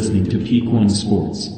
listening to Peak One Sports.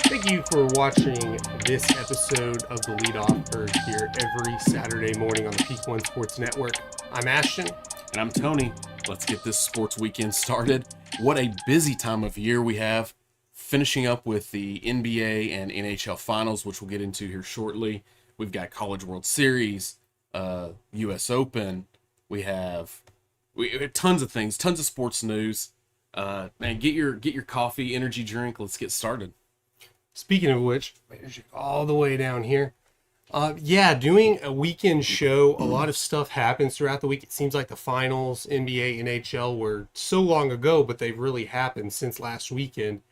Thank you for watching this episode of the Leadoff, heard here every Saturday morning on the Peak One Sports Network. I'm Ashton. And I'm Tony. Let's get this sports weekend started. What a busy time of year we have. Finishing up with the NBA and NHL Finals, which we'll get into here shortly. We've got College World Series, US Open. We have tons of things, tons of sports news. Man, get your coffee, energy drink. Let's get started. Speaking of which, all the way down here. Doing a weekend show. A lot of stuff happens throughout the week. It seems like the finals, NBA, NHL were so long ago, but they've really happened since last weekend.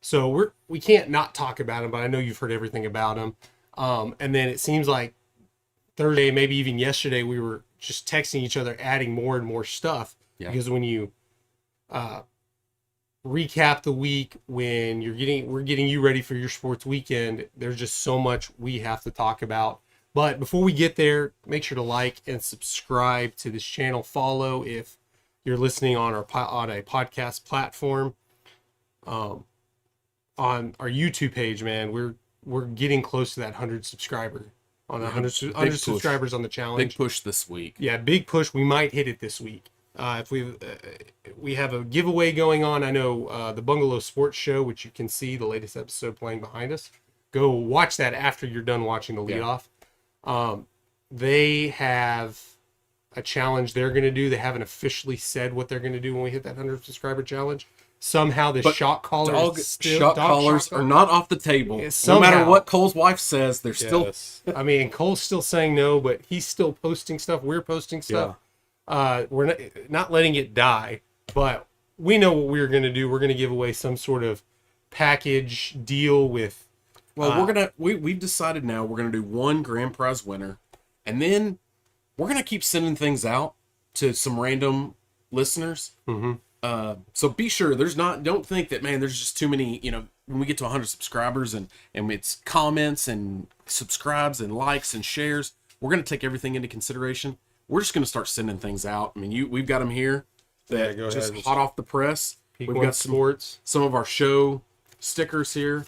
So we can't not talk about them, but I know you've heard everything about them. And then it seems like Thursday, maybe even yesterday, we were just texting each other, adding more and more stuff. Yeah. Because when you recap the week, when we're getting you ready for your sports weekend, there's just so much we have to talk about. But before we get there, make sure to like and subscribe to this channel. Follow if you're listening on a podcast platform. On our YouTube page, man, we're getting close to that 100 subscriber on 100 subscribers on the challenge. Big push this week. Yeah, big push. We might hit it this week. If we have a giveaway going on. I know the Bungalow Sports Show, which you can see the latest episode playing behind us. Go watch that after you're done watching the leadoff. They have a challenge they're going to do. They haven't officially said what they're going to do when we hit that 100 subscriber challenge. Somehow the shot callers are not off the table. No matter what Cole's wife says, they're still. I mean, Cole's still saying no, but he's still posting stuff. We're posting stuff. Yeah. We're not letting it die, but we know what we're going to do. We're going to give away some sort of package deal with. Well, we've decided now we're going to do one grand prize winner, and then we're going to keep sending things out to some random listeners. Mm-hmm. So be sure don't think that, man, there's just too many, when we get to 100 subscribers and it's comments and subscribes and likes and shares, we're going to take everything into consideration. We're just going to start sending things out. I mean, we've got them here that just hot off the press. We've got some of our show stickers here.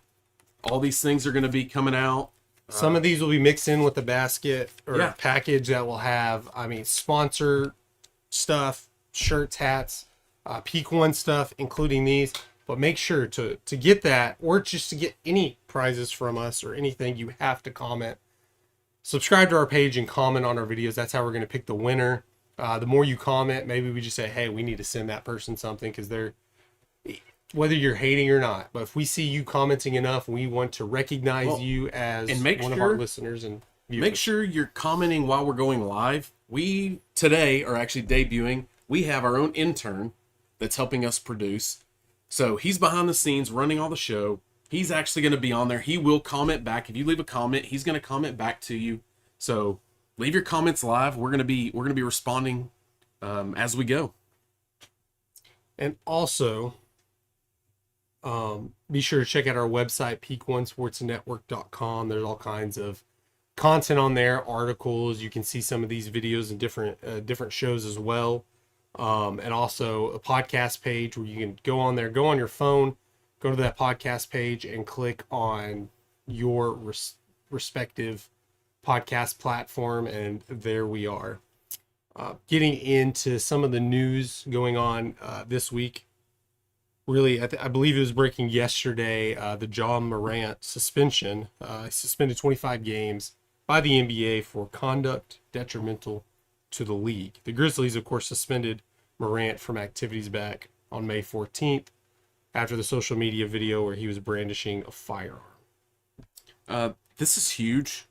All these things are going to be coming out. Some of these will be mixed in with the basket or package that will have, sponsor stuff, shirts, hats, Peak One stuff, including these. But make sure to get that, or just to get any prizes from us or anything, you have to comment. Subscribe to our page and comment on our videos. That's how we're going to pick the winner. The more you comment, maybe we just say, hey, we need to send that person something, because whether you're hating or not, but if we see you commenting enough, we want to recognize you as one of our listeners and viewers. Make sure you're commenting while we're going live. We today are actually debuting. We have our own intern that's helping us produce. So he's behind the scenes running all the show. He's actually going to be on there. He will comment back. If you leave a comment, he's going to comment back to you. So leave your comments live. We're going to be responding as we go. And also, be sure to check out our website, peakonesportsnetwork.com. There's all kinds of content on there, articles. You can see some of these videos and different shows as well. And also a podcast page where you can go on there, go on your phone, go to that podcast page and click on your respective podcast platform. And there we are. Getting into some of the news going on this week. Really, I believe it was breaking yesterday, the Ja Morant suspension. Suspended 25 games by the NBA for conduct detrimental to the league. The Grizzlies, of course, suspended Morant from activities back on May 14th after the social media video where he was brandishing a firearm. This is huge.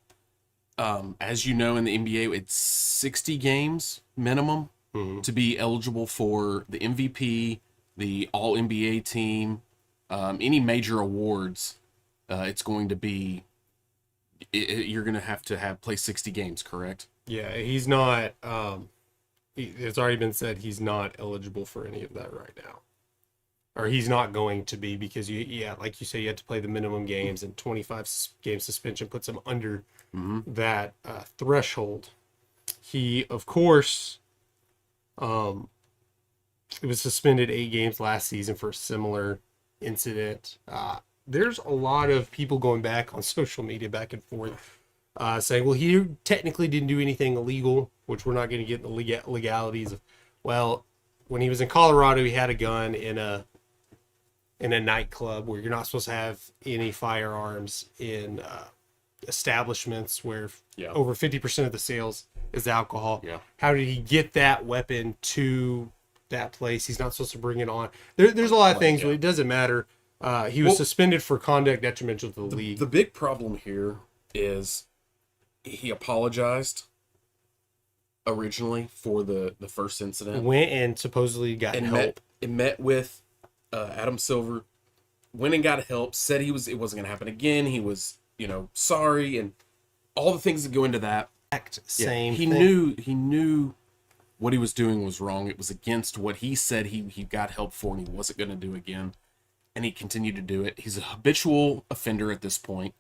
As you know, in the NBA, it's 60 games minimum to be eligible for the MVP, the All NBA team, any major awards, it's going to be, you're going to have play 60 games, correct? Yeah, he's not. It's already been said he's not eligible for any of that right now, or he's not going to be, because like you say, you have to play the minimum games, and 25 game suspension puts him under that threshold. He, of course, it was suspended 8 games last season for a similar incident. There's a lot of people going back on social media back and forth saying, well, he technically didn't do anything illegal, which we're not going to get in the legalities of. Well, when he was in Colorado, he had a gun in a nightclub where you're not supposed to have any firearms in establishments where over 50% of the sales is alcohol. Yeah. How did he get that weapon to that place? He's not supposed to bring it on. There's a lot of things, but it doesn't matter. He was suspended for conduct detrimental to the league. The big problem here is he apologized originally for the first incident. Went and supposedly got help. Met with Adam Silver, went and got help, said it wasn't going to happen again. He was, sorry, and all the things that go into that. Same he thing. He knew what he was doing was wrong. It was against what he said he got help for, and he wasn't going to do again. And he continued to do it. He's a habitual offender at this point.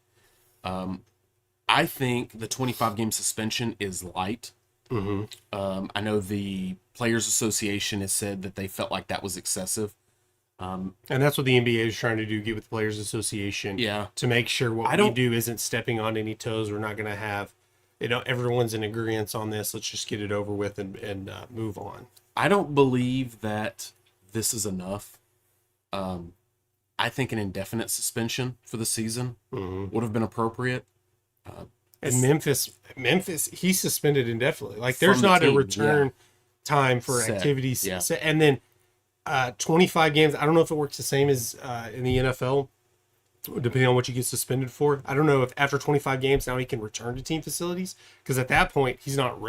I think the 25-game suspension is light. I know the Players Association has said that they felt like that was excessive. And that's what the NBA is trying to do, get with the Players Association. Yeah. To make sure what we do isn't stepping on any toes. We're not going to have, everyone's in agreement on this. Let's just get it over with and move on. I don't believe that this is enough. I think an indefinite suspension for the season would have been appropriate. And Memphis, he's suspended indefinitely. Like, there's not a return time for activities. Yeah. And then 25 games. I don't know if it works the same as in the NFL, depending on what you get suspended for. I don't know if after 25 games now he can return to team facilities, because at that point he's not.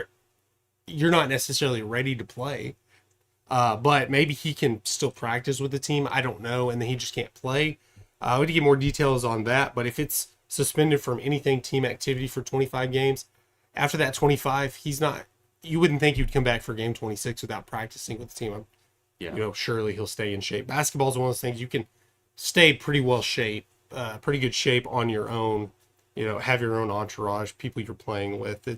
You're not necessarily ready to play. But maybe he can still practice with the team. I don't know. And then he just can't play. I would get more details on that. But if it's suspended from anything team activity for 25 games, after that 25, he's not. You wouldn't think he'd come back for game 26 without practicing with the team. Surely he'll stay in shape. Basketball is one of those things you can stay pretty well shape, pretty good shape on your own. Have your own entourage, people you're playing with.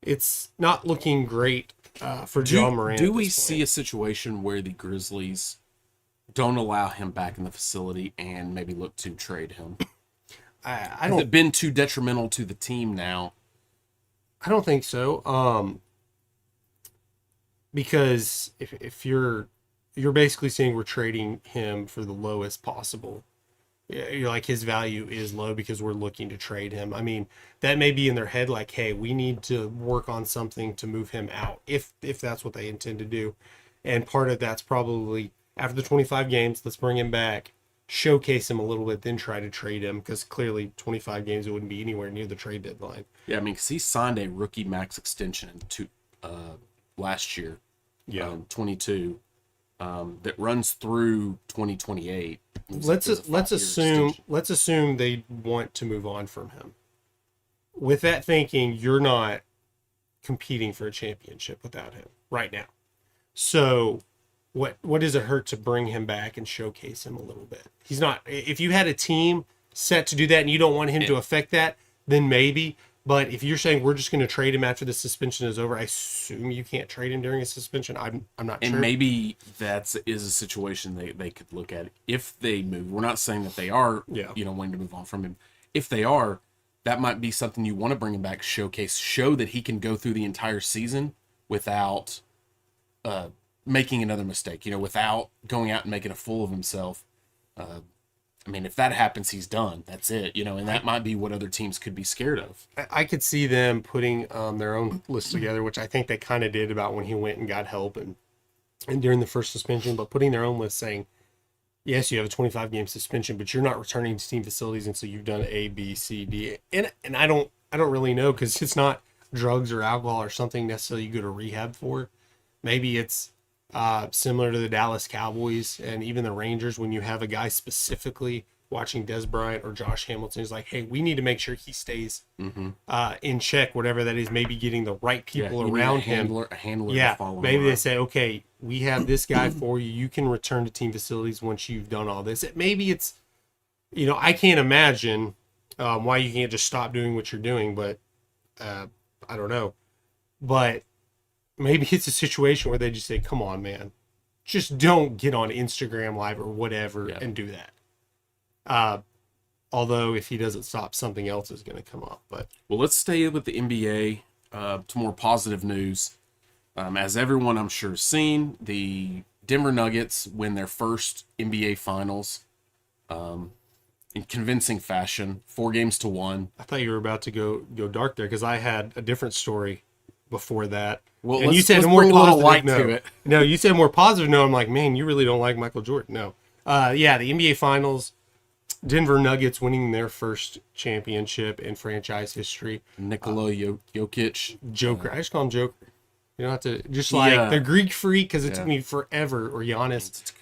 It's not looking great. For Ja Morant. Do we see a situation where the Grizzlies don't allow him back in the facility and maybe look to trade him? I don't. Has it been too detrimental to the team now? I don't think so. Because if you're basically saying we're trading him for the lowest possible, you're like, his value is low because we're looking to trade him. I mean, that may be in their head, like, hey, we need to work on something to move him out, if that's what they intend to do. And part of that's probably after the 25 games, let's bring him back, showcase him a little bit, then try to trade him, because clearly 25 games, it wouldn't be anywhere near the trade deadline. Yeah, I mean, because he signed a rookie max extension last year, 22, that runs through 2028. Let's assume they want to move on from him. With that thinking, you're not competing for a championship without him right now. So what does it hurt to bring him back and showcase him a little bit? He's not. If you had a team set to do that and you don't want him to affect that, then maybe. But if you're saying we're just going to trade him after the suspension is over, I assume you can't trade him during a suspension. I'm not sure. And maybe that is a situation they could look at if they move. We're not saying that they are, wanting to move on from him. If they are, that might be something you want to bring him back, show that he can go through the entire season without making another mistake, without going out and making a fool of himself. I mean, if that happens, he's done. That's it, and that might be what other teams could be scared of. I could see them putting their own list together, which I think they kind of did about when he went and got help and during the first suspension, but putting their own list saying, yes, you have a 25-game suspension, but you're not returning to team facilities until you've done A, B, C, D. And I don't really know, because it's not drugs or alcohol or something necessarily you go to rehab for. Maybe it's similar to the Dallas Cowboys and even the Rangers, when you have a guy specifically watching Des Bryant or Josh Hamilton is like, hey, we need to make sure he stays in check, whatever that is, maybe getting the right people around him. A handler Yeah, to follow maybe him they around. say, okay, we have this guy for you. You can return to team facilities once you've done all this. Maybe it's, I can't imagine why you can't just stop doing what you're doing, but I don't know. But maybe it's a situation where they just say, come on, man, just don't get on Instagram Live or whatever and do that. Although if he doesn't stop, something else is going to come up. But well, let's stay with the NBA to more positive news. As everyone I'm sure has seen, the Denver Nuggets win their first NBA Finals in convincing fashion, 4-1. I thought you were about to go dark there because I had a different story before that. Well, and you said let's more bring a little positive light no. to it. No, you said more positive. No, I'm like, man, you really don't like Michael Jordan. No. Yeah, the NBA Finals, Denver Nuggets winning their first championship in franchise history. Nikola Jokic. Joker. I just call him Joker. You don't have to, just like the Greek freak, because it took me forever, or Giannis.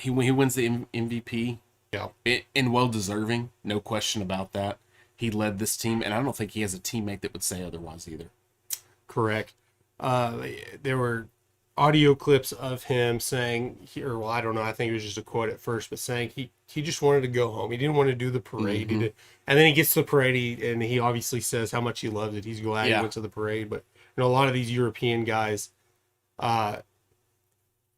He wins the MVP. Yeah. And well-deserving, no question about that. He led this team, and I don't think he has a teammate that would say otherwise either. Correct. There were audio clips of him saying, well, I don't know, I think it was just a quote at first, but saying he just wanted to go home. He didn't want to do the parade. And then he gets to the parade, and he obviously says how much he loves it. He's glad he went to the parade. But a lot of these European guys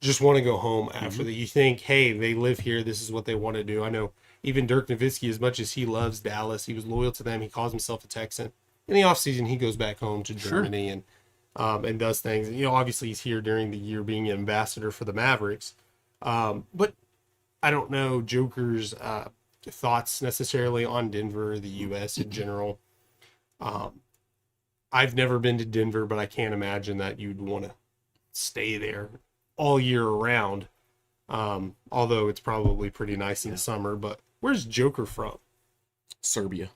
just want to go home after that. You think, hey, they live here. This is what they want to do. I know even Dirk Nowitzki, as much as he loves Dallas, he was loyal to them. He calls himself a Texan. In the offseason, he goes back home to Germany and does things. Obviously he's here during the year being an ambassador for the Mavericks. But I don't know Joker's thoughts necessarily on Denver, the U.S. in general. I've never been to Denver, but I can't imagine that you'd want to stay there all year around. Although it's probably pretty nice in the summer. But where's Joker from? Serbia.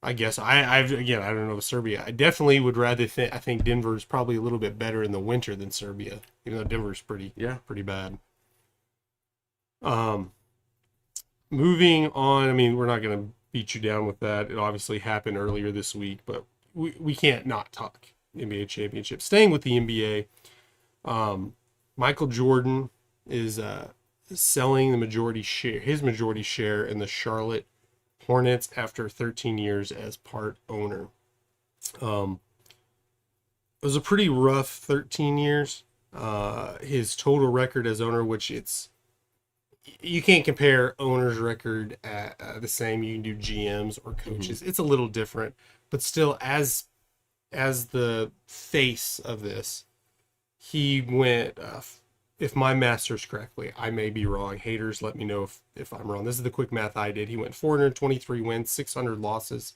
I guess I don't know Serbia. I definitely would rather I think Denver is probably a little bit better in the winter than Serbia, even though Denver's pretty bad. Moving on. I mean, we're not going to beat you down with that. It obviously happened earlier this week, but we can't not talk NBA championship. Staying with the NBA, Michael Jordan is selling his majority share in the Charlotte Hornets after 13 years as part owner. It was a pretty rough 13 years. His total record as owner, which you can't compare owner's record at the same. You can do GMs or coaches. It's a little different, but still, as the face of this, he went. If my math's correctly, I may be wrong. Haters, let me know if I'm wrong. This is the quick math I did. He went 423 wins, 600 losses.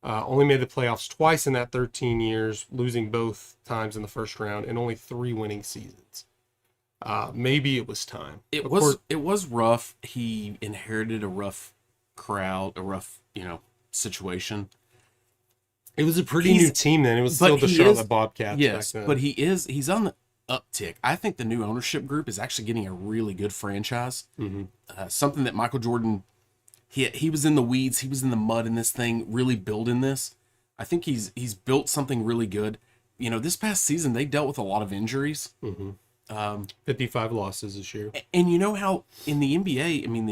Only made the playoffs twice in that 13 years, losing both times in the first round, and only 3 winning seasons. Maybe it was time. It was rough. He inherited a rough crowd, a rough situation. It was a pretty new team then. It was still the Charlotte Bobcats. Yes, back then. but he's on the uptick. I think the new ownership group is actually getting a really good franchise. Something that Michael Jordan, he was in the weeds, he was in the mud in this thing, really building this. I think he's built something really good. This past season they dealt with a lot of injuries. 55 losses this year. And you know how in the NBA, I mean,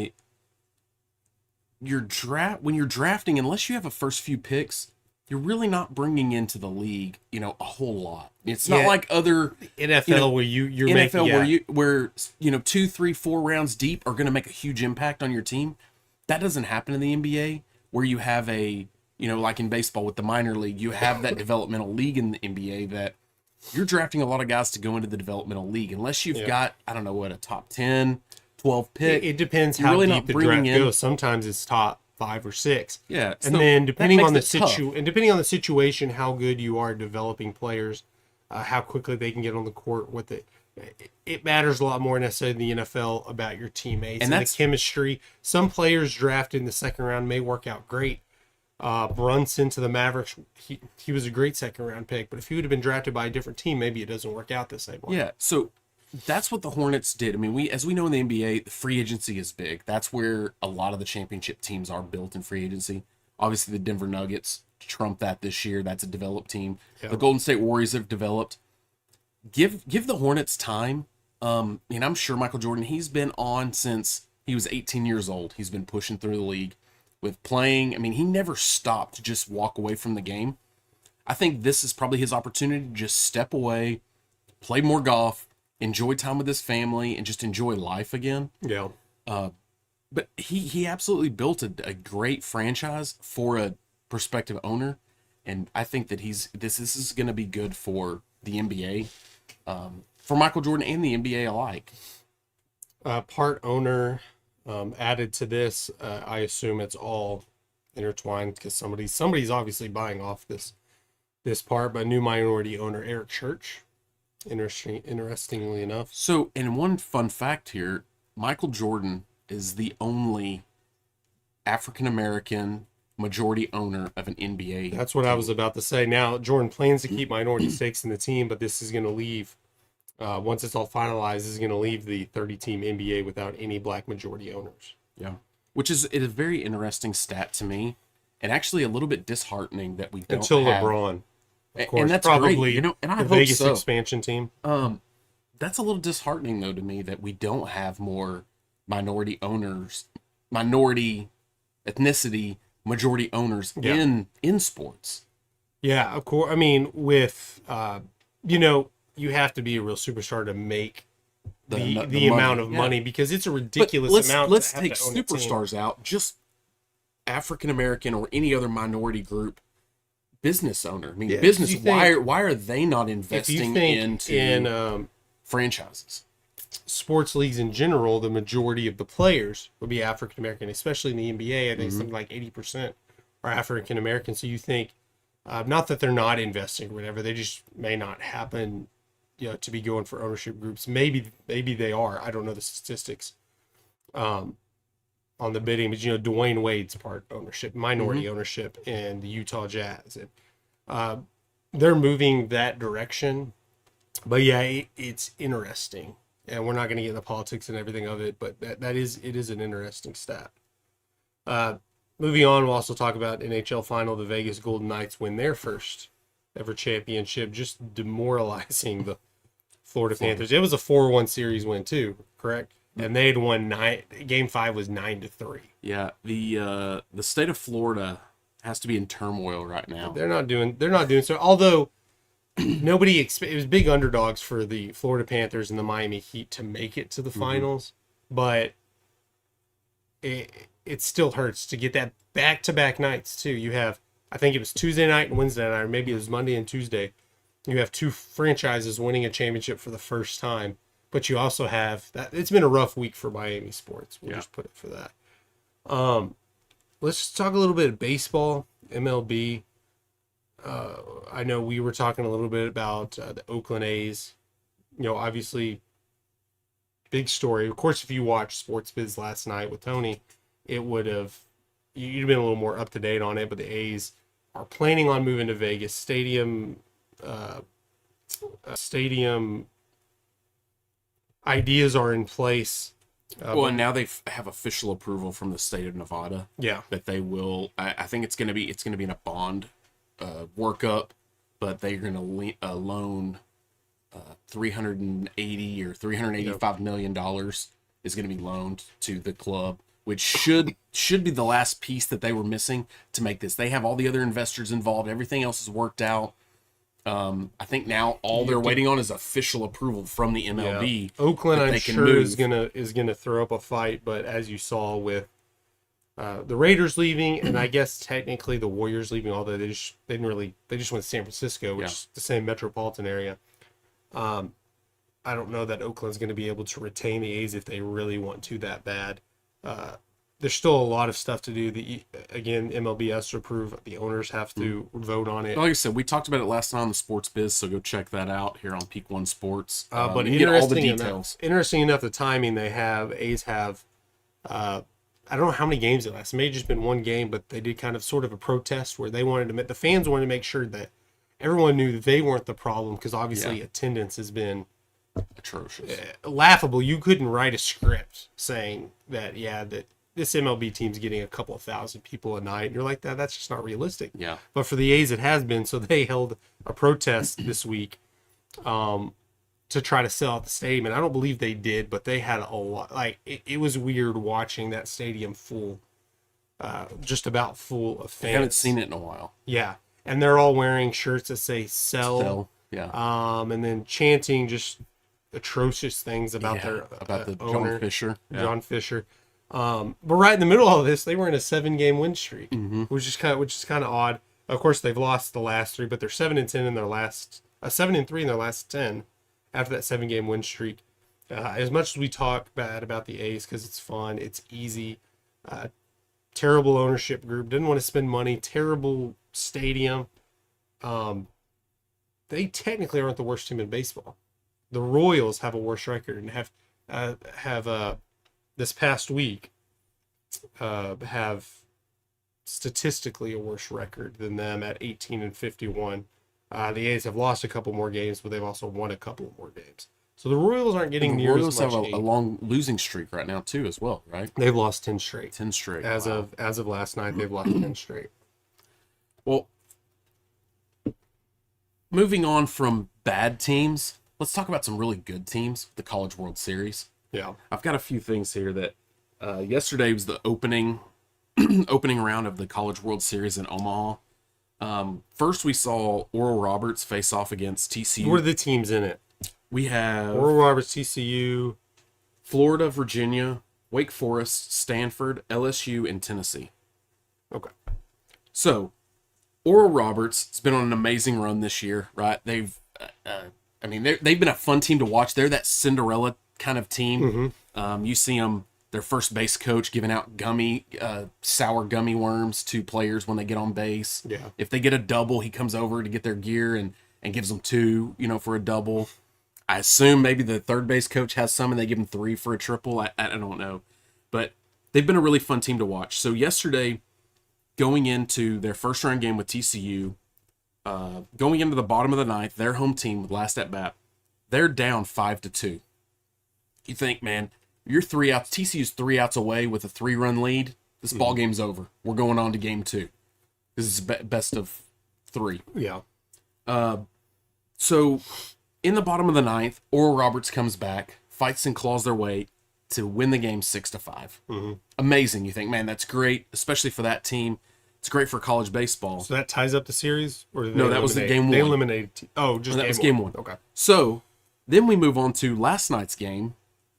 when you're drafting, unless you have a first few picks, you're really not bringing into the league, a whole lot. It's not like other NFL where you're making, where 2, 3, 4 rounds deep are going to make a huge impact on your team. That doesn't happen in the NBA, where you have like in baseball with the minor league, you have that developmental league in the NBA that you're drafting a lot of guys to go into the developmental league. Unless you've got, I don't know, a top 10, 12 pick. It depends how really deep the draft goes. Sometimes it's top 5 or 6. Yeah. And then depending on the situation, how good you are developing players, how quickly they can get on the court with it. It matters a lot more necessarily in the NFL about your teammates and the chemistry. Some players drafted in the second round may work out great, Brunson to the Mavericks. He was a great second round pick, but if he would have been drafted by a different team, maybe it doesn't work out the same way. Yeah, so that's what the Hornets did. I mean, as we know in the NBA, the free agency is big. That's where a lot of the championship teams are built in free agency. Obviously, the Denver Nuggets trump that this year. That's a developed team. Yeah. The Golden State Warriors have developed. Give the Hornets time. And I'm sure Michael Jordan, he's been on since he was 18 years old. He's been pushing through the league with playing. I mean, he never stopped to just walk away from the game. I think this is probably his opportunity to just step away, play more golf, enjoy time with his family, and just enjoy life again. Yeah. But he absolutely built a great franchise for a prospective owner, and I think that this is going to be good for the NBA, for Michael Jordan and the NBA alike. Part owner added to this. I assume it's all intertwined because somebody's obviously buying off this part. But new minority owner Eric Church. Interestingly enough. So, and one fun fact here, Michael Jordan is the only African-American majority owner of an NBA. That's what I was about to say. Now, Jordan plans to keep minority stakes in the team, but this is going to leave, once it's all finalized, this is going to leave the 30-team NBA without any black majority owners. Yeah. Which is a very interesting stat to me, and actually a little bit disheartening that we don't Until have. LeBron. Of course, And that's probably great, and I the hope Vegas so. expansion team. That's a little disheartening, though, to me, that we don't have more minority owners, minority ethnicity, majority owners in sports. Yeah, of course. I mean, with you have to be a real superstar to make the amount of money because it's a ridiculous amount. Let's to have take to own a team. superstars out. Just African American or any other minority group business owner. I mean, business. Why are they not investing into franchises? Sports leagues in general, the majority of the players would be African American, especially in the NBA. I think something like 80% are African American. So you think, not that they're not investing or whatever, they just may not happen, to be going for ownership groups. Maybe they are. I don't know the statistics on the bidding, but Dwayne Wade's part ownership, minority ownership in the Utah Jazz, and they're moving that direction. But yeah, it's interesting. And we're not going to get into politics and everything of it, but it is an interesting stat. Moving on, we'll also talk about NHL Final. The Vegas Golden Knights win their first ever championship, just demoralizing the Florida Panthers. It was a 4-1 series win too, correct? And they had won Game 5 was 9-3. Yeah, the state of Florida has to be in turmoil right now. They're not doing so. Although it was big underdogs for the Florida Panthers and the Miami Heat to make it to the finals, but it still hurts to get that back-to-back nights too. You have, I think it was Tuesday night and Wednesday night, or maybe it was Monday and Tuesday. You have two franchises winning a championship for the first time, but you also have that. It's been a rough week for Miami sports. We'll just put it for that. Let's just talk a little bit of baseball, MLB. I know we were talking a little bit about the Oakland A's. Obviously, big story. Of course, if you watched Sports Biz last night with Tony, you'd have been a little more up to date on it. But the A's are planning on moving to Vegas. Stadium ideas are in place. And now they have official approval from the state of Nevada. Yeah, that they will. I think it's going to be in a bond workup, but they're going to loan $380 or $385 million is going to be loaned to the club, which should be the last piece that they were missing to make this. They have all the other investors involved. Everything else is worked out. I think now all they're waiting on is official approval from the MLB. Yeah. Oakland, I'm sure, is gonna throw up a fight, but as you saw with the Raiders leaving, and I guess technically the Warriors leaving, although they just went to San Francisco, which is the same metropolitan area. I don't know that Oakland's going to be able to retain the A's if they really want to that bad. There's still a lot of stuff to do. Again, MLB has to approve. The owners have to vote on it. Like I said, we talked about it last time on the Sports Biz, so go check that out here on Peak One Sports. But you get all the details. Interesting enough, the timing they have, A's have I don't know how many games it lasted. It may have just been one game, but they did kind of sort of a protest where they wanted to the fans wanted to make sure that everyone knew that they weren't the problem, because obviously attendance has been atrocious, laughable. You couldn't write a script saying that that this MLB team's getting a couple of thousand people a night, and you're like, that's just not realistic. Yeah. But for the A's, it has been. So they held a protest this week to try to sell out the stadium, and I don't believe they did, but they had a lot. Like, it was weird watching that stadium full, just about full of fans. I haven't seen it in a while. Yeah, and they're all wearing shirts that say "sell." Yeah. And then chanting just atrocious things about their the owner, John Fisher. John Fisher. But right in the middle of all this, they were in a 7-game win streak, which is kind of odd. Of course, they've lost the last 3, but they're 7-10 in their last 7-3 in their last 10 after that 7-game win streak. As much as we talk bad about the A's because it's fun, it's easy, terrible ownership group, didn't want to spend money, terrible stadium. They technically aren't the worst team in baseball. The Royals have a worse record and have this past week have statistically a worse record than them at 18-51. The A's have lost a couple more games, but they've also won a couple more games. So the Royals aren't getting near as much. The Royals have a long losing streak right now too, as well, right? They've lost 10 straight. 10 straight. As of last night, they've lost 10 straight. Well, moving on from bad teams, let's talk about some really good teams. The College World Series. Yeah, I've got a few things here that yesterday was the opening round of the College World Series in Omaha. First, we saw Oral Roberts face off against TCU. Who are the teams in it? We have Oral Roberts, TCU, Florida, Virginia, Wake Forest, Stanford, LSU, and Tennessee. Okay. So, Oral Roberts has been on an amazing run this year, right? They've been a fun team to watch. They're that Cinderella kind of team. You see them, their first base coach giving out sour gummy worms to players when they get on base. Yeah. If they get a double, he comes over to get their gear and gives them 2, for a double. I assume maybe the third base coach has some and they give them 3 for a triple. I don't know. But they've been a really fun team to watch. So yesterday, going into their first round game with TCU, going into the bottom of the ninth, their home team with last at bat, they're down 5-2. You think, man, you're 3 outs. TCU's 3 outs away with a 3-run lead. This ball game's over. We're going on to game 2. This is best of 3. Yeah. So in the bottom of the ninth, Oral Roberts comes back, fights and claws their way to win the game 6-5. Amazing. You think, man, that's great, especially for that team. It's great for college baseball. So that ties up the series? Or No, that was the game 1. They eliminated... that was game 1. Okay. So then we move on to last night's game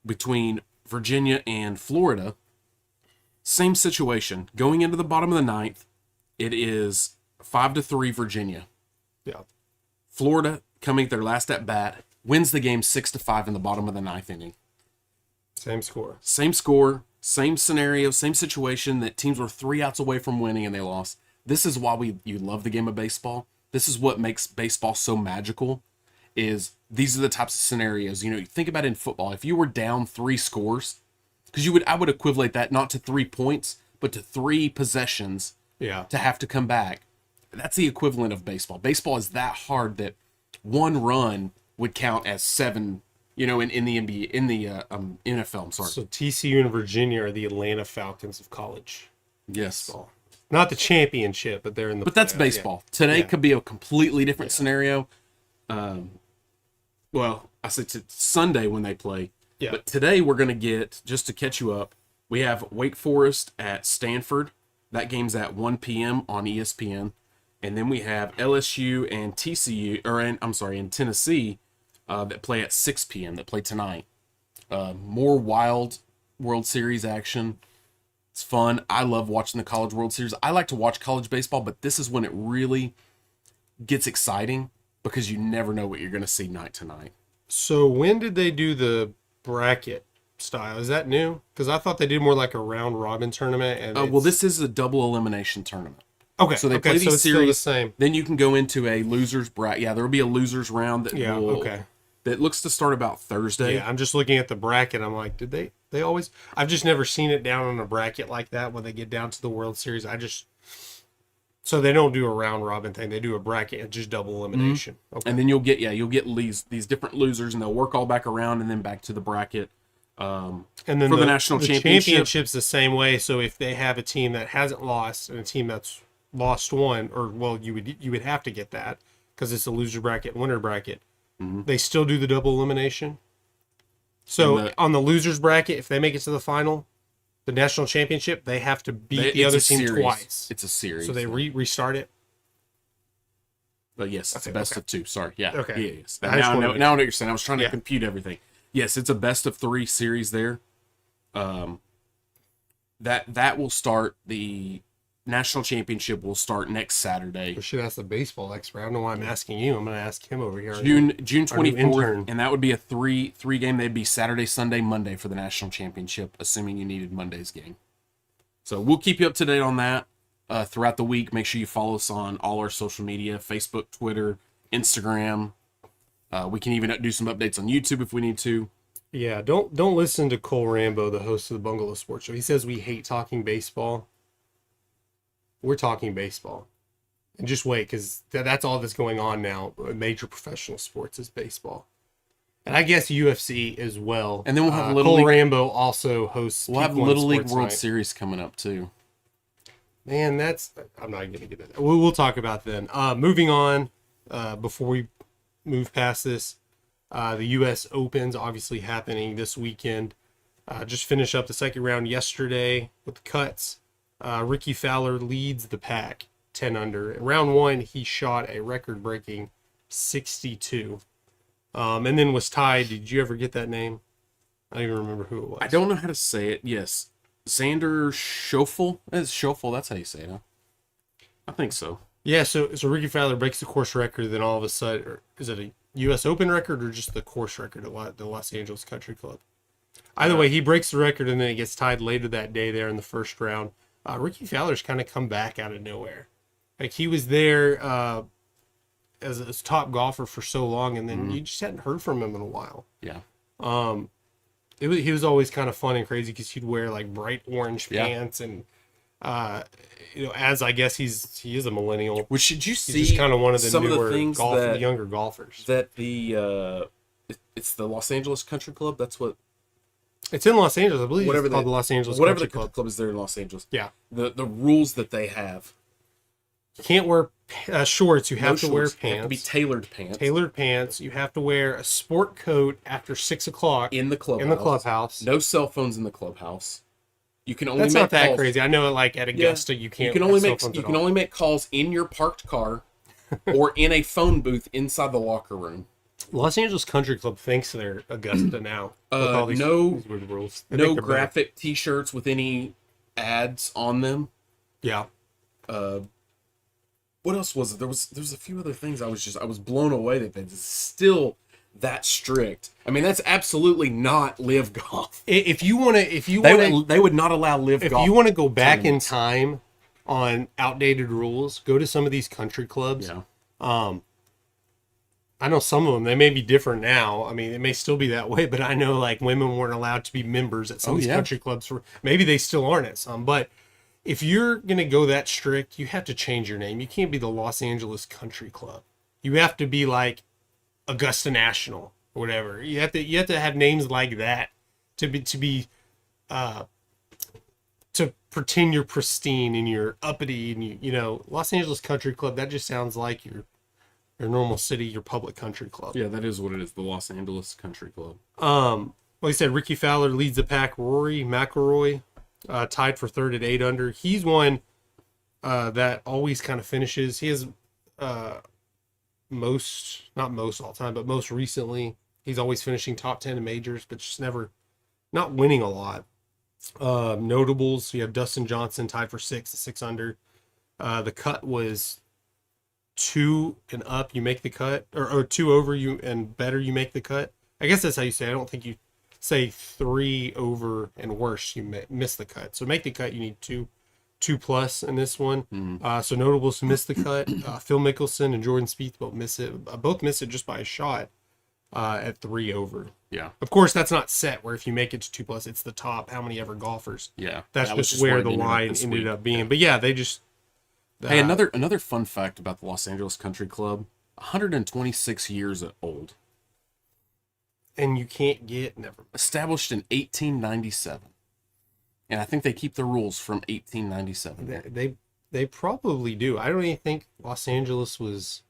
between Virginia and Florida. Same situation. Going into the bottom of the ninth, it is 5-3 Virginia. Yeah. Florida, coming their last at bat, wins the game 6-5 in the bottom of the ninth inning. Same score. Same score, same scenario, same situation that teams were 3 outs away from winning and they lost. This is why you love the game of baseball. This is what makes baseball so magical. Is these are the types of scenarios. You think about it in football. If you were down 3 scores, because I would equivalent that not to 3 points, but to 3 possessions. Yeah. To have to come back. That's the equivalent of baseball. Baseball is that hard that 1 run would count as 7. In the NBA, in the NFL. I'm sorry. So TCU and Virginia are the Atlanta Falcons of college. Yes. Baseball. Not the championship, but they're in the. But that's baseball. Yeah. Today could be a completely different scenario. Well, I said Sunday when they play. Yeah. But today we're going to get, just to catch you up, we have Wake Forest at Stanford. That game's at 1 p.m. on ESPN. And then we have LSU and and Tennessee that play at 6 p.m. that play tonight. More wild World Series action. It's fun. I love watching the College World Series. I like to watch college baseball, but this is when it really gets exciting because you never know what you're going to see night to night. So when did they do the bracket style? Is that new? Because I thought they did more like a round robin tournament. And well, this is a double elimination tournament. Okay. So they play these it's series. Still the same. Then you can go into a losers bracket. Yeah, there will be a losers round that that looks to start about Thursday. Yeah, I'm just looking at the bracket. I'm like, did they They always. I've just never seen it down on a bracket like that when they get down to the World Series. So they don't do a round robin thing. They do a bracket and just double elimination. Okay. And then you'll get these different losers, and they'll work all back around and then back to the bracket. And then for the national championship's the same way. So if they have a team that hasn't lost and a team that's lost one, or well, you would have to get that because it's a loser bracket, winner bracket. Mm-hmm. They still do the double elimination. So on the losers bracket, if they make it to the final, the national championship, they have to beat the other team twice. It's a series. So they restart it. But yes, it's a best of two. Sorry. Yeah. Okay. Yeah, yes. Now I know what you're saying. I was trying to compute everything. Yes, it's a best of 3 series there. That will start, the national championship will start next Saturday. We should ask the baseball expert. I don't know why I'm asking you. I'm going to ask him over here. June 24th, and that would be a three game. They'd be Saturday, Sunday, Monday for the national championship, assuming you needed Monday's game. So we'll keep you up to date on that throughout the week. Make sure you follow us on all our social media: Facebook, Twitter, Instagram. We can even do some updates on YouTube if we need to. Yeah, don't listen to Cole Rambo, the host of the Bungalow Sports Show. He says we hate talking baseball. We're talking baseball. And just wait, because that's all that's going on now. Major professional sports is baseball. And I guess UFC as well. And then we'll have Cole Rambo also hosts. We'll have Little League World Series coming up too. Man, I'm not going to get that. We'll talk about then. Moving on, before we move past this, the U.S. Open's obviously happening this weekend. Just finished up the second round yesterday with the cuts. Ricky Fowler leads the pack 10 under. In round 1, he shot a record-breaking 62. And then was tied. Did you ever get that name? I don't even remember who it was. I don't know how to say it. Yes. Xander Schauffele? It's Schauffele. That's how you say it, huh? I think so. Yeah, so Ricky Fowler breaks the course record, then all of a sudden, is it a U.S. Open record or just the course record at the Los Angeles Country Club? Either way, he breaks the record, and then it gets tied later that day there in the first round. Ricky Fowler's kind of come back out of nowhere. Like, he was there as a top golfer for so long, and then you just hadn't heard from him in a while. Yeah. He was always kind of fun and crazy because he'd wear, like, bright orange pants, and as I guess he is a millennial. Which should you see? He's just kind of one of the some newer of the things younger golfers. That it's the Los Angeles Country Club. That's what. It's in Los Angeles, I believe. It's called the Los Angeles Country Club. Club is there in Los Angeles. Yeah. The rules that they have. You can't wear shorts. You have to wear pants. They have to be tailored pants. Tailored pants. You have to wear a sport coat after 6 o'clock in the clubhouse. In the clubhouse. No cell phones in the clubhouse. You can only That's make not that calls. crazy. I know, like at Augusta, you can't. You can only make calls in your parked car, or in a phone booth inside the locker room. Los Angeles Country Club thinks they're Augusta now. These weird rules. No graphic T-shirts with any ads on them. Yeah. What else was it? There was a few other things. I was blown away that it's still that strict. I mean, that's absolutely not live golf. If you want to, they would not allow live golf. If you want to go back in time on outdated rules, go to some of these country clubs. Yeah. I know some of them, they may be different now. I mean, it may still be that way, but I know like women weren't allowed to be members at some of these country clubs. Maybe they still aren't at some, but if you're going to go that strict, you have to change your name. You can't be the Los Angeles Country Club. You have to be like Augusta National or whatever. You have to have names like that to pretend you're pristine and you're uppity and you know, Los Angeles Country Club, that just sounds like your normal city, your public country club. Yeah, that is what it is, the Los Angeles Country Club. Like I said, Ricky Fowler leads the pack. Rory McIlroy tied for third at 8 under. He's one that always kind of finishes. He has not most all time, but most recently, he's always finishing top 10 in majors, but just not winning a lot. Notables, you have Dustin Johnson tied for 6 under. The cut was 2 and up, you make the cut, or 2 over you and better, you make the cut. I guess that's how you say it. I don't think you say 3 over and worse, you miss the cut. So make the cut, you need 2 plus in this one. So notables miss the cut. Phil Mickelson and Jordan Spieth both miss it just by a shot. at 3 over. Yeah. Of course, that's not set. Where if you make it to 2+, it's the top. How many ever golfers? Yeah. That's that was just where the it line ended up being. But yeah, they just. Hey, another fun fact about the Los Angeles Country Club: 126 years old. And you can't get Established in 1897, and I think they keep the rules from 1897. They probably do. I don't even think Los Angeles was.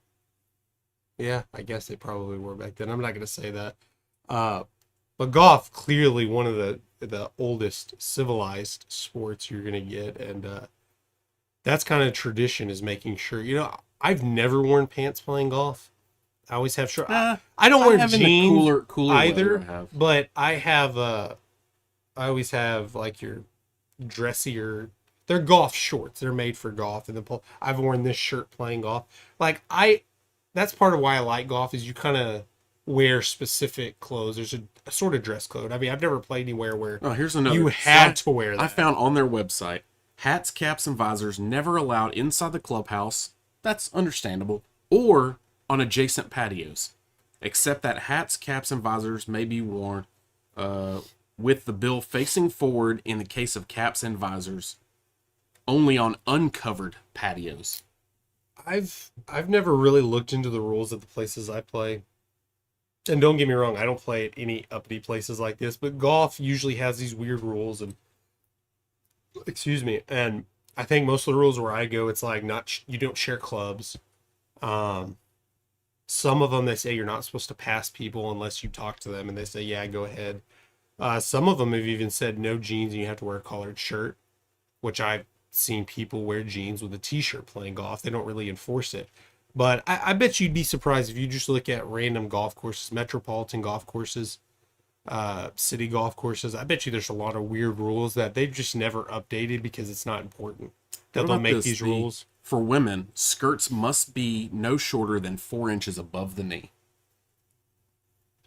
Yeah, I guess they probably were back then. I'm not going to say that. But golf, clearly one of the oldest civilized sports you're going to get. And that's kind of tradition, is making sure. I've never worn pants playing golf. I always have short. I don't wear jeans cooler either, but I have. I always have like your dressier. They're golf shorts. They're made for golf. And I've worn this shirt playing golf. That's part of why I like golf, is you kind of wear specific clothes. There's a sort of dress code. I mean, I've never played anywhere where here's another. You had to wear that. I found on their website, hats, caps, and visors never allowed inside the clubhouse. That's understandable. Or on adjacent patios, except that hats, caps, and visors may be worn with the bill facing forward in the case of caps and visors, only on uncovered patios. I've never really looked into the rules at the places I play. And don't get me wrong, I don't play at any uppity places like this, but golf usually has these weird rules, and and I think most of the rules where I go, it's like you don't share clubs. Some of them, they say you're not supposed to pass people unless you talk to them, and they say, yeah, go ahead. Some of them have even said no jeans and you have to wear a collared shirt, which I've seen people wear jeans with a t-shirt playing golf. They don't really enforce it. But I bet you'd be surprised if you just look at random golf courses, metropolitan golf courses, city golf courses. I bet you there's a lot of weird rules that they've just never updated because it's not important that they'll make these rules. For women, skirts must be no shorter than 4 inches above the knee.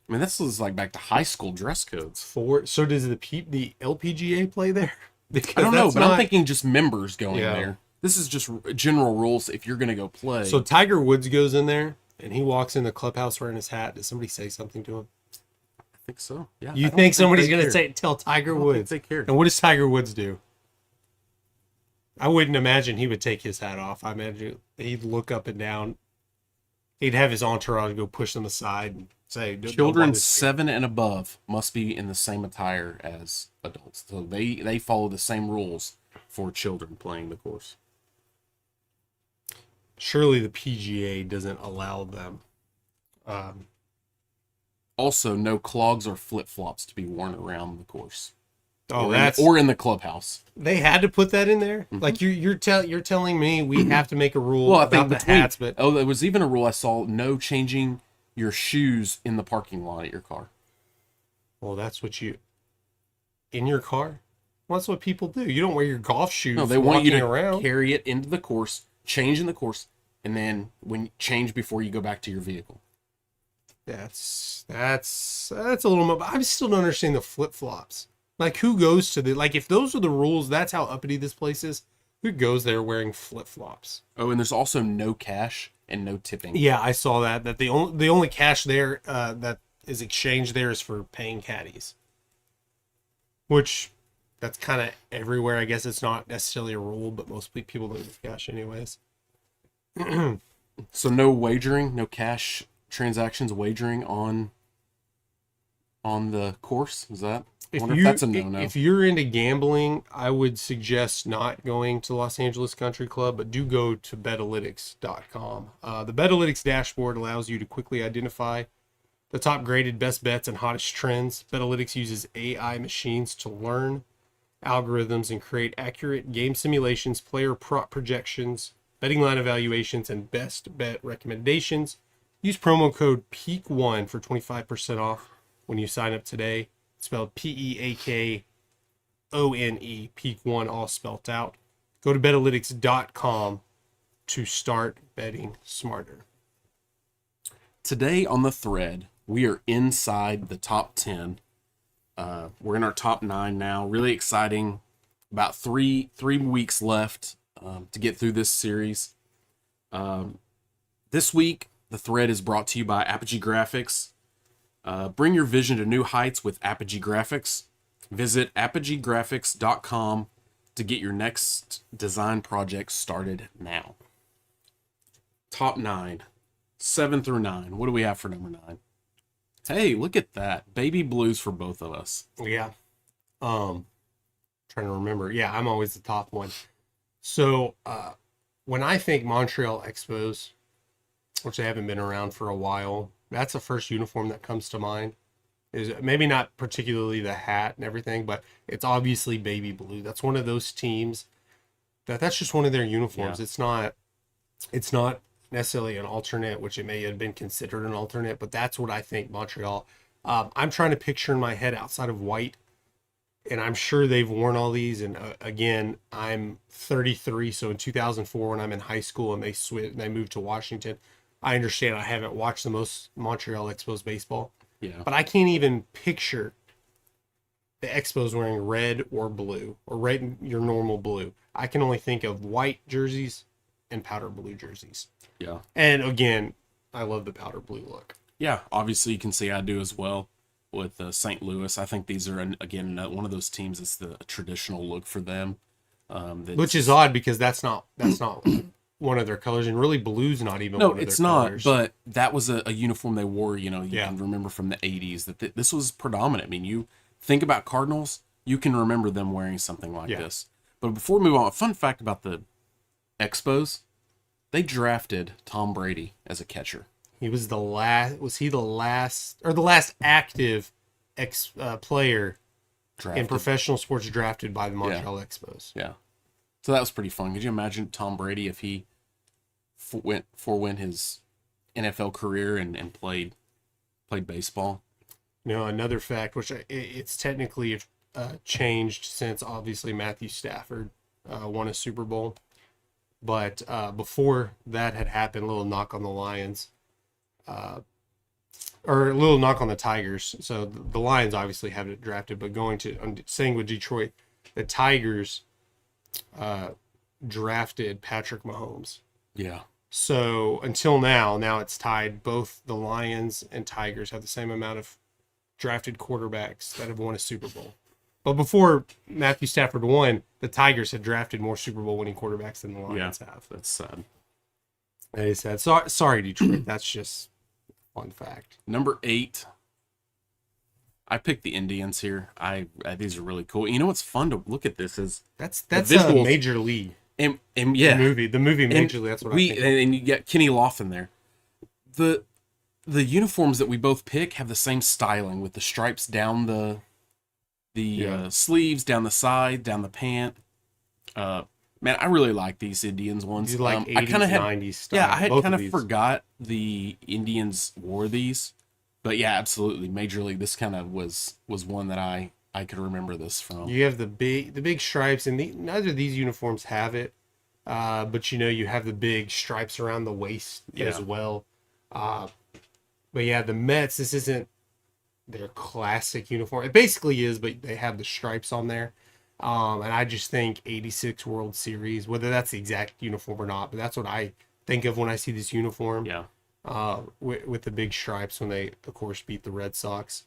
I mean, this is like back to high school dress codes. So does the LPGA play there? Because I don't know, but I'm thinking just members going there. This is just general rules if you're going to go play. So Tiger Woods goes in there, and he walks in the clubhouse wearing his hat. Does somebody say something to him? I think so, yeah. You think somebody's going to tell Tiger Woods? They care. And what does Tiger Woods do? I wouldn't imagine he would take his hat off. I imagine he'd look up and down. He'd have his entourage go push them aside and say, children 7 and above must be in the same attire as adults. So they follow the same rules for children playing the course. Surely the PGA doesn't allow them. Also, no clogs or flip-flops to be worn around the course. Oh, or in the clubhouse. They had to put that in there. Mm-hmm. Like you're telling me we have to make a rule about the hats, but there was even a rule I saw: no changing your shoes in the parking lot at your car. Well, that's what in your car. Well, that's what people do. You don't wear your golf shoes. No, they want you to carry it into the course, change in the course, and then change before you go back to your vehicle. That's a little more. I still don't understand the flip flops. Like, who goes to if those are the rules, that's how uppity this place is. Who goes there wearing flip flops? Oh, and there's also no cash and no tipping. Yeah, I saw that. That the only cash there that is exchanged there is for paying caddies. Which, that's kind of everywhere. I guess it's not necessarily a rule, but most people don't use cash anyways. So no wagering, no cash transactions wagering on the course? Is that? I wonder if that's a no-no. If you're into gambling, I would suggest not going to Los Angeles Country Club, but do go to betalytics.com. The Betalytics dashboard allows you to quickly identify the top graded best bets and hottest trends. Betalytics uses AI machines to learn algorithms and create accurate game simulations, player prop projections, betting line evaluations, and best bet recommendations. Use promo code PEAK1 for 25% off when you sign up today. It's spelled PEAKONE, PEAK1, all spelled out. Go to betalytics.com to start betting smarter. Today on the thread, we are inside the top 10. We're in our top 9 now. Really exciting. About three weeks left to get through this series. This week, the thread is brought to you by Apogee Grafix. Bring your vision to new heights with Apogee Grafix. Visit apogeegrafix.com to get your next design project started now. Top 9. 7 through 9. What do we have for number 9? Hey, look at that. Baby blues for both of us. Yeah. Trying to remember. Yeah, I'm always the top one. So, when I think Montreal Expos, which they haven't been around for a while, that's the first uniform that comes to mind. Is maybe not particularly the hat and everything, but it's obviously baby blue. That's one of those teams that's just one of their uniforms. Yeah. It's not necessarily an alternate, which it may have been considered an alternate, but that's what I think Montreal. I'm trying to picture in my head outside of white, and I'm sure they've worn all these. And again, I'm 33, so in 2004, when I'm in high school and they moved to Washington, I understand I haven't watched the most Montreal Expos baseball. Yeah. But I can't even picture the Expos wearing red or blue, or red, your normal blue. I can only think of white jerseys and powder blue jerseys. Yeah. And again, I love the powder blue look. Yeah, obviously you can see I do as well with St. Louis. I think these are, again, one of those teams that's the traditional look for them. Which is odd because that's not one of their colors, and really blue's not even one of their colors. No, it's not, but that was a uniform they wore, you can remember from the 80s that this was predominant. I mean, you think about Cardinals, you can remember them wearing something like this. But before we move on, a fun fact about the Expos, they drafted Tom Brady as a catcher. He was the last active player in professional sports drafted by the Montreal Expos? Yeah. So that was pretty fun. Could you imagine Tom Brady if he forewent his NFL career and played baseball? Another fact, which it's technically changed since obviously Matthew Stafford won a Super Bowl. But before that had happened, a little knock on the Lions. Or a little knock on the Tigers. So the Lions obviously have it drafted, but I'm saying with Detroit, the Tigers drafted Patrick Mahomes. Yeah. So until now it's tied. Both the Lions and Tigers have the same amount of drafted quarterbacks that have won a Super Bowl. But before Matthew Stafford won, the Tigers had drafted more Super Bowl winning quarterbacks than the Lions have. That's sad. That is sad. Sorry, Detroit. That's just fun fact. Number 8. I picked the Indians here. These are really cool. You know what's fun to look at this is that's a Major League. And yeah, the movie Major League. That's what I think. And you get Kenny Lofton there. The uniforms that we both pick have the same styling with the stripes down the sleeves, down the side, down the pant. Man, I really like these Indians ones. You like 80s, 90s style. Yeah, I had kind of forgot the Indians wore these. But yeah, absolutely. Major League, this kind of was one that I could remember this from. You have the big stripes, and neither of these uniforms have it. But you have the big stripes around the waist as well. But yeah, the Mets, this isn't their classic uniform. It basically is, but they have the stripes on there. And I just think 86 World Series, whether that's the exact uniform or not, but that's what I think of when I see this uniform. Yeah. With the big stripes when they, of course, beat the Red Sox.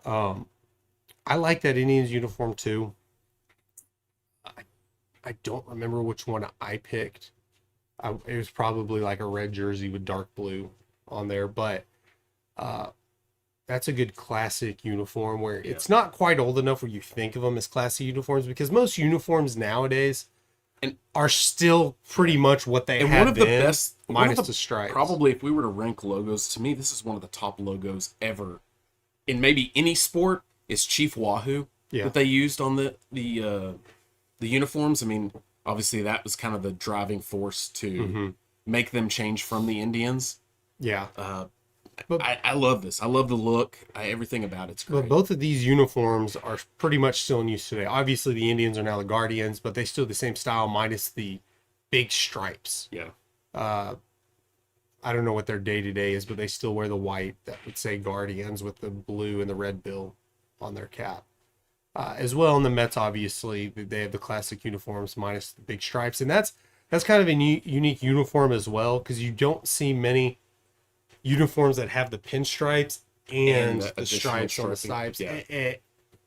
I like that Indians uniform too. I don't remember which one I picked. It was probably like a red jersey with dark blue on there, but that's a good classic uniform where it's not quite old enough where you think of them as classic uniforms, because most uniforms nowadays are still pretty much what they have been, the best, minus the stripes. Probably, if we were to rank logos, to me, this is one of the top logos ever in maybe any sport. Is Chief Wahoo that they used on the uniforms. I mean, obviously that was kind of the driving force to make them change from the Indians. Yeah. But I love this. I love the look. Everything about it's great. But both of these uniforms are pretty much still in use today. Obviously, the Indians are now the Guardians, but they still have the same style minus the big stripes. Yeah. I don't know what their day-to-day is, but they still wear the white that would say Guardians with the blue and the red bill on their cap. As well, in the Mets, obviously, they have the classic uniforms minus the big stripes. And that's kind of a unique uniform as well, because you don't see many uniforms that have the pinstripes and the the additional stripes on the striping. stripes. Yeah.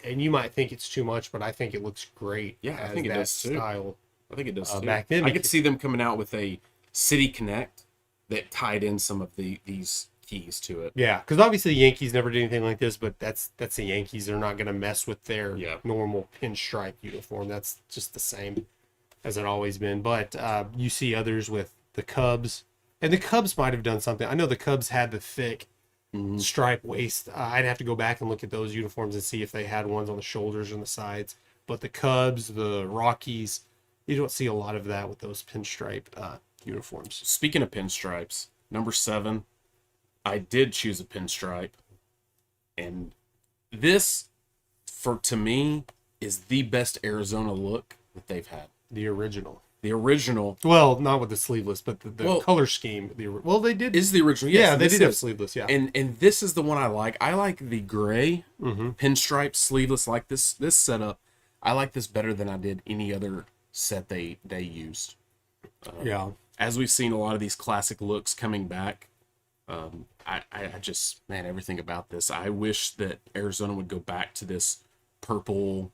And you might think it's too much, but I think it looks great. Yeah, I as think it that does too. style. I think it does too. Back then, I could see them coming out with a City Connect that tied in some of these keys to it. Yeah, because obviously the Yankees never did anything like this, but that's the Yankees. They're not going to mess with their normal pinstripe uniform. That's just the same as it always been. But you see others with the Cubs, and the Cubs might have done something. I know the Cubs had the thick stripe waist. I'd have to go back and look at those uniforms and see if they had ones on the shoulders and the sides. But the Cubs, the Rockies, you don't see a lot of that with those pinstripe uniforms. Speaking of pinstripes, number 7, I did choose a pinstripe, and this, to me, is the best Arizona look that they've had. The original. The original. Well, not with the sleeveless, but the color scheme. They did. Is the original. Yes, yeah, they did have sleeveless, yeah. And this is the one I like. I like the gray pinstripe sleeveless like this setup. I like this better than I did any other set they used. Yeah. As we've seen a lot of these classic looks coming back, I just, man, everything about this. I wish that Arizona would go back to this purple.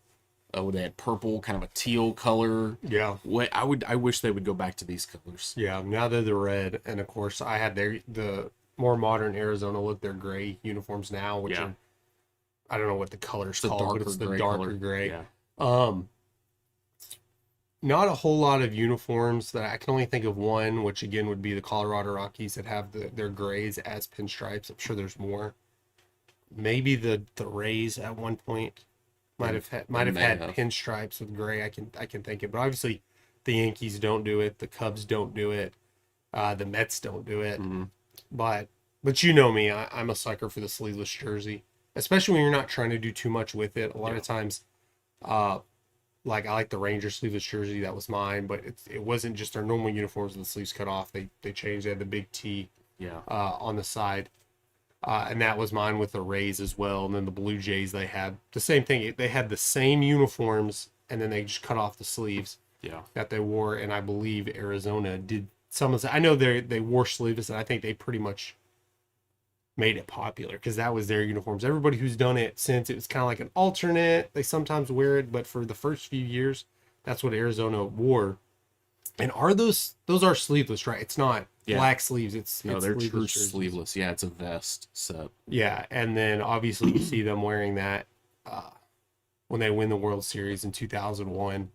They had purple, kind of a teal color. Yeah. I wish they would go back to these colors. Yeah. Now they're the red, and of course I had the more modern Arizona look. They're gray uniforms now, which are, I don't know what the color's called, but it's the darker gray. Yeah. Not a whole lot of uniforms that I can only think of one, which again would be the Colorado Rockies that have their grays as pinstripes. I'm sure there's more. Maybe the Rays at one point might have had pinstripes with gray. I can think of, but obviously the Yankees don't do it. The Cubs don't do it. The Mets don't do it. Mm-hmm. But you know me, I'm a sucker for the sleeveless jersey, especially when you're not trying to do too much with it. A lot of times, like I like the Ranger sleeveless jersey, that was mine, but it wasn't just their normal uniforms with the sleeves cut off. They changed. They had the big T on the side, and that was mine with the Rays as well. And then the Blue Jays, they had the same thing. They had the same uniforms, and then they just cut off the sleeves that they wore. And I believe Arizona did some of the. I know they wore sleeveless, and I think they pretty much made it popular because that was their uniforms. Everybody who's done it since, it was kind of like an alternate. They sometimes wear it, but for the first few years, that's what Arizona wore. And those are sleeveless, right? It's not black sleeves. They're true sleeveless. Yeah, it's a vest set. Yeah, and then obviously you see them wearing that when they win the World Series in 2001.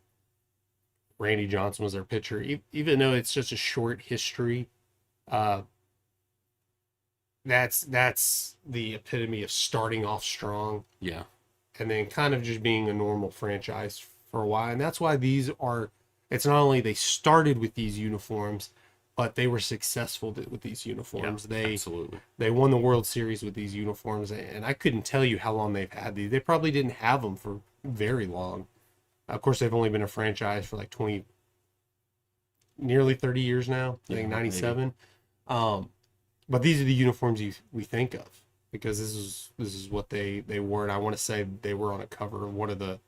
Randy Johnson was their pitcher. Even though it's just a short history, that's the epitome of starting off strong. Yeah. And then kind of just being a normal franchise for a while. And that's why it's not only they started with these uniforms, but they were successful with these uniforms. Yeah, absolutely. They won the World Series with these uniforms, and I couldn't tell you how long they've had these. They probably didn't have them for very long. Of course, they've only been a franchise for like nearly 30 years now. I think 97. But these are the uniforms we think of because this is what they wore. And I want to say they were on a cover of one of the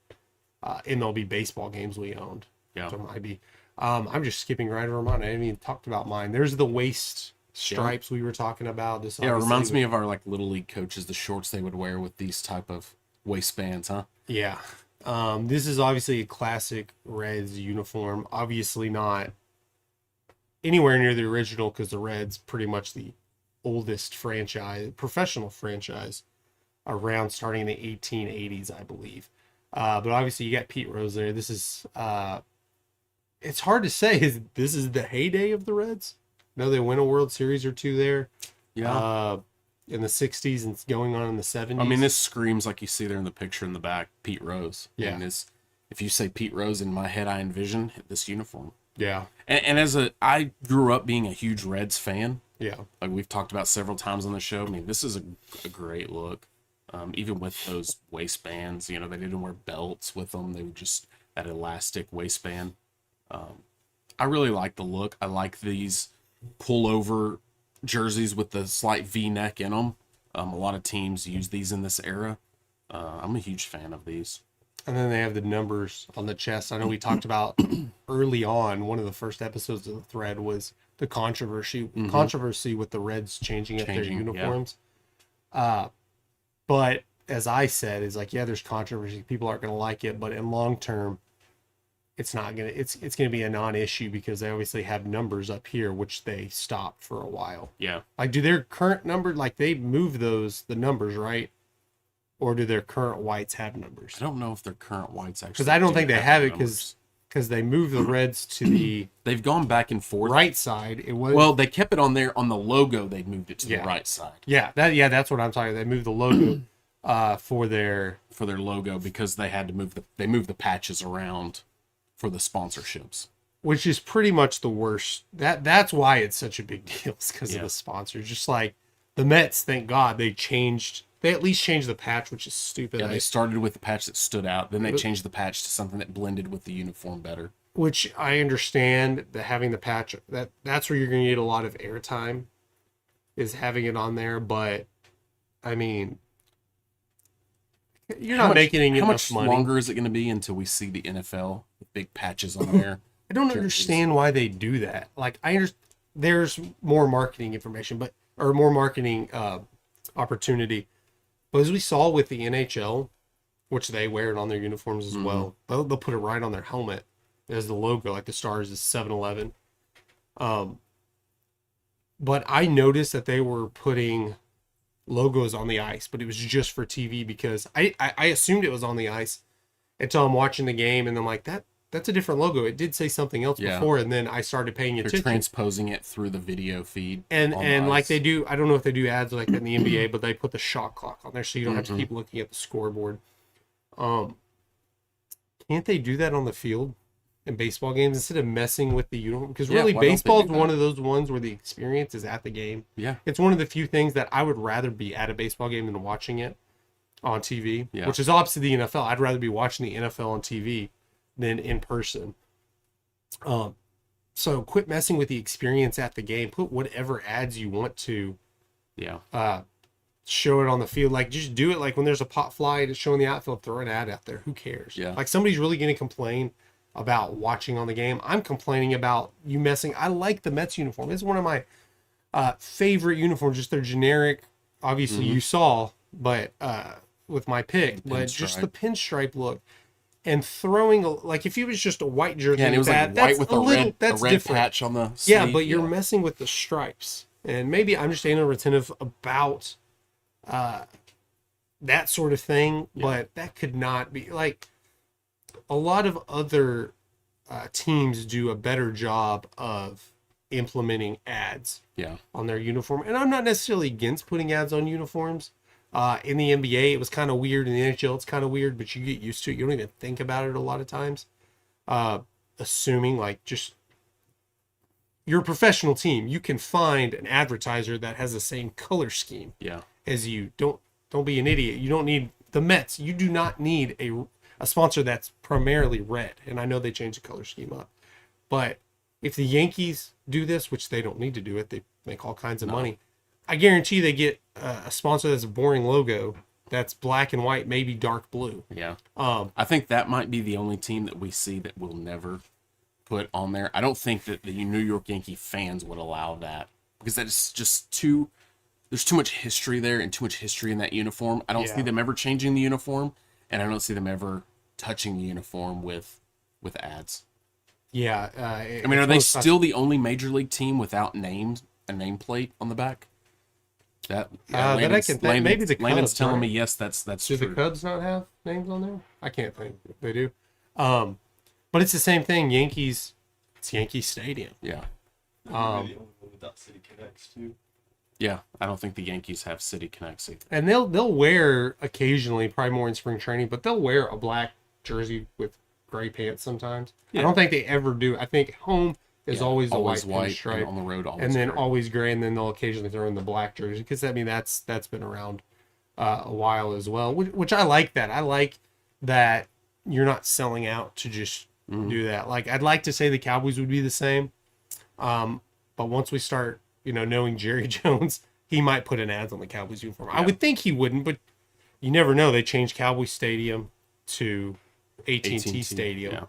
MLB baseball games we owned. Yeah. So it might be. I'm just skipping right over mine. I haven't even talked about mine. There's the waist stripes we were talking about. This it reminds me of our like little league coaches, the shorts they would wear with these type of waistbands, huh? Yeah. This is obviously a classic Reds uniform. Obviously not anywhere near the original because the Reds pretty much the oldest professional franchise around starting in the 1880s, I believe. But obviously you got Pete Rose there. This is it's hard to say this is the heyday of the Reds. No, they win a World Series or two there. Yeah. In the 60s and going on in the 70s. I mean, this screams like you see there in the picture in the back, Pete Rose. Yeah. And if you say Pete Rose, in my head, I envision this uniform. Yeah. And I grew up being a huge Reds fan. Yeah. Like we've talked about several times on the show. I mean, this is a great look. Even with those waistbands, they didn't wear belts with them. They were just that elastic waistband. I really like the look. I like these pullover jerseys with the slight V-neck in them. A lot of teams use these in this era. I'm a huge fan of these. And then they have the numbers on the chest. I know we talked about early on, one of the first episodes of the thread was the controversy with the Reds changing up their uniforms. But as I said, is like, yeah, there's controversy. People aren't going to like it, but in long term, it's not gonna. It's gonna be a non-issue because they obviously have numbers up here, which they stopped for a while. Yeah. Like, do their current number, like they move the numbers, right? Or do their current whites have numbers? I don't know if their current whites actually. Because I don't think they have it numbers. because they moved the reds to the They've gone back and forth. right side. It was Well, they kept it on there on the logo. They moved it to Yeah. the right side that's what I'm talking. They moved the logo for their logo because they had to move the patches around for the sponsorships. which is pretty much the worst. That's why it's such a big deal, is because of Yeah. the sponsors. Just like the Mets, thank God they at least changed the patch, which is stupid. Yeah, they started with the patch that stood out. Then they changed the patch to something that blended with the uniform better. Which I understand that having the patch, that's where you're going to get a lot of airtime, is having it on there. But I mean, you're not making How enough much money. longer is it going to be until we see the NFL with big patches on there? I don't understand why they do that. Like, there's more marketing information, or more marketing opportunity. But as we saw with the NHL, which they wear it on their uniforms as well, they'll put it right on their helmet as the logo, like the Stars is 7-Eleven. But I noticed that they were putting logos on the ice, but it was just for TV because I assumed it was on the ice until I'm watching the game, and I'm like, that's a different logo. It did say something else before, and then I started paying They're attention. transposing it through the video feed. And like they do, I don't know if they do ads like that in the NBA, but they put the shot clock on there so you don't have to keep looking at the scoreboard. Can't they do that on the field in baseball games instead of messing with the uniform? Because really, why don't they baseball is do that? one of those ones where the experience is at the game. Yeah. It's one of the few things that I would rather be at a baseball game than watching it on TV, Yeah. which is opposite the NFL. I'd rather be watching the NFL on TV than in person. So quit messing with the experience at the game. Put whatever ads you want to Yeah. show it on the field. Like, just do it like when there's a pop fly that's showing the outfield, throw an ad out there. Who cares? Yeah. Like, somebody's really going to complain about watching on the game. I'm complaining about you messing. I like the Mets uniform. It's one of my favorite uniforms. Just their generic, obviously you saw, but with my pick, but just the pinstripe look. And throwing, like, if it was just a white jersey, Yeah, and it was like white with a red patch on the sleeve. Yeah, but you're messing with the stripes. And maybe I'm just inattentive about that sort of thing, but that could not be, like, a lot of other teams do a better job of implementing ads on their uniform. And I'm not necessarily against putting ads on uniforms. In the NBA, it was kind of weird. In the NHL, it's kind of weird, but you get used to it. You don't even think about it a lot of times. Assuming, like, just you're a professional team, you can find an advertiser that has the same color scheme as you. Don't be an idiot. You don't need the Mets. You do not need a sponsor that's primarily red. And I know they changed the color scheme up, but if the Yankees do this, which they don't need to do it, they make all kinds of money. I guarantee they get a sponsor that's a boring logo that's black and white, maybe dark blue. Yeah. I think that might be the only team that we see that will never put on there. I don't think that the New York Yankee fans would allow that because that is just there's too much history there and too much history in that uniform. I don't see them ever changing the uniform, and I don't see them ever touching the uniform with ads. Yeah. I mean, are they still the only major league team without a nameplate on the back? That I can think. Maybe the Cubs. Landon's telling right? me yes, that's Do true. the Cubs not have names on there? I can't think if they do. But it's the same thing. Yankees. It's Yankee Stadium. Yeah. The only one without City Connects too. Yeah, I don't think the Yankees have City Connects either. And they'll wear occasionally, probably more in spring training, but they'll wear a black jersey with gray pants sometimes. I don't think they ever do. I think home is always a white pinstripe, and on the road always and then gray. always gray, and then they'll occasionally throw in the black jersey because I mean that's been around a while as well. Which I like that. I like that you're not selling out to just do that. Like, I'd like to say the Cowboys would be the same, but once we start, knowing Jerry Jones, he might put an ads on the Cowboys uniform. I would think he wouldn't, but you never know. They changed Cowboy Stadium to AT&T Stadium. Yeah.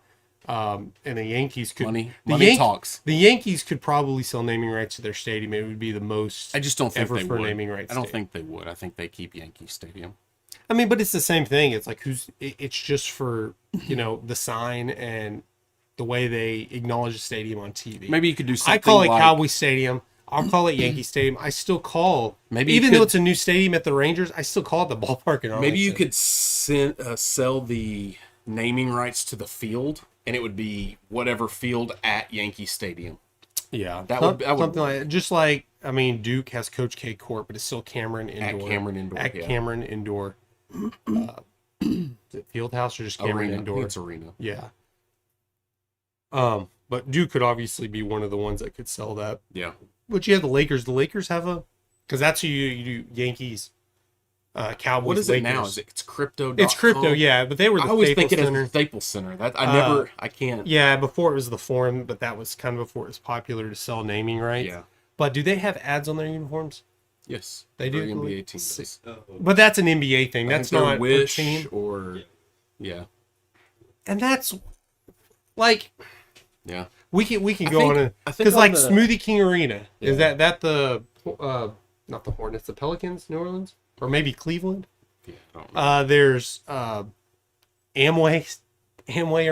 And the Yankees could Money talks. The Yankees could probably sell naming rights to their stadium. It would be the most I just don't think ever they for would. naming rights. I don't think they would. I think they keep Yankee Stadium. I mean, but it's the same thing. It's like it's just for, the sign and the way they acknowledge the stadium on TV. Maybe you could do something I call it like, Cowboy Stadium. I'll call it Yankee Stadium. I still call, Maybe even though it's a new stadium at the Rangers, I still call it the ballpark in Arlington. maybe you could sell the naming rights to the field, and it would be whatever field at Yankee Stadium. Yeah, That would something like just like, I mean, Duke has Coach K Court, but it's still Cameron Indoor. At Cameron Indoor. At yeah. Cameron Indoor. Is it Field House or just Cameron Arena. Indoor? It's arena. Yeah. But Duke could obviously be one of the ones that could sell that. Yeah. But you have the Lakers. The Lakers have because that's who you do, Yankees, Cowboys. What is Lakers. it now? It's crypto. It's crypto, yeah. But they were the I always Staples think it Center. as the Staples Center. That I can't. Yeah, before it was the Forum, but that was kind of before it was popular to sell naming rights. Yeah. But do they have ads on their uniforms? Yes. They do? Every NBA team does. But that's an NBA thing. I That's think not their Wish a team. or yeah. And that's like Yeah. we can go think- on a I think because on like the- Smoothie King Arena is Yeah. that the not the Hornets, the Pelicans, New Orleans, or maybe Cleveland. Yeah. I don't know. There's Amway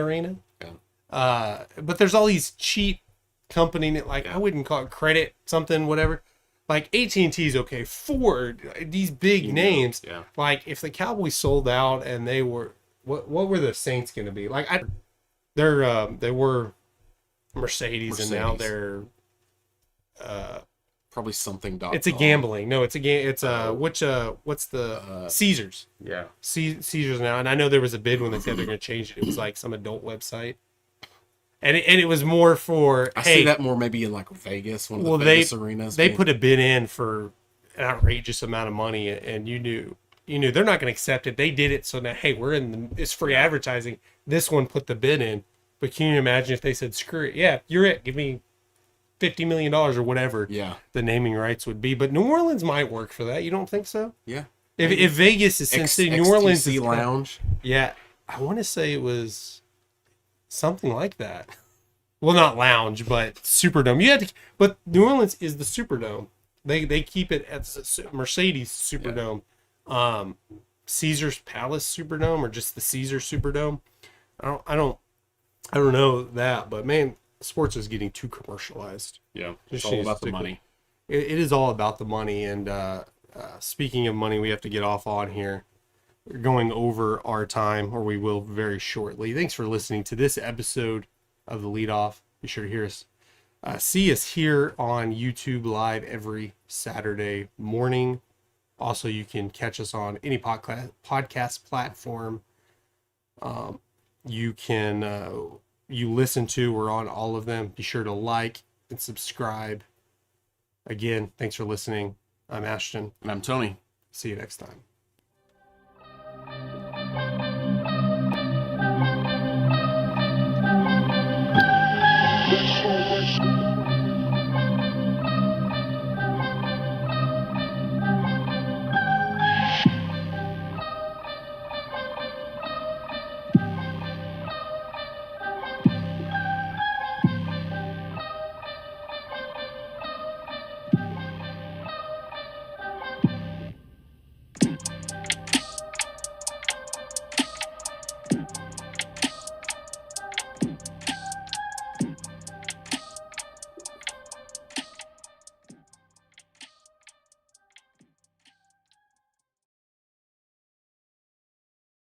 Arena. Yeah. But there's all these cheap company like I wouldn't call it Credit something whatever. Like AT&T is okay. Ford, these big names. Yeah. Like if the Cowboys sold out and they were what were the Saints going to be? Like they were Mercedes and now they're Probably something. it's a gambling. No, it's a game. It's what's the Caesars? Yeah. Caesars now, and I know there was a bid when they said they're going to change it. It was like some adult website, and it was more for. I see that more maybe in like Vegas, one of the Vegas arenas. They put a bid in for an outrageous amount of money, and you knew they're not going to accept it. They did it so now, hey, we're in it's free advertising. This one put the bid in, but can you imagine if they said screw it? Yeah, you're it. Give me $50 million or whatever. Yeah. The naming rights would be, but New Orleans might work for that. You don't think so? Yeah. If Vegas is Sin City, New Orleans is Lounge. Yeah, I want to say it was something like that. Well, not lounge, but Superdome. You had to, but New Orleans is the Superdome. They keep it at the Mercedes Superdome, Caesar's Palace Superdome, or just the Caesar Superdome. I don't know that, but man, sports is getting too commercialized. Yeah, Just it's all about the stick money. It is all about the money. And speaking of money, we have to get off on here. We're going over our time, or we will very shortly. Thanks for listening to this episode of the Leadoff. Be sure to hear us. See us here on YouTube live every Saturday morning. Also, you can catch us on any podcast platform. You can you listen to. We're on all of them. Be sure to like and subscribe. Again, thanks for listening. I'm Ashton. And I'm Tony. See you next time.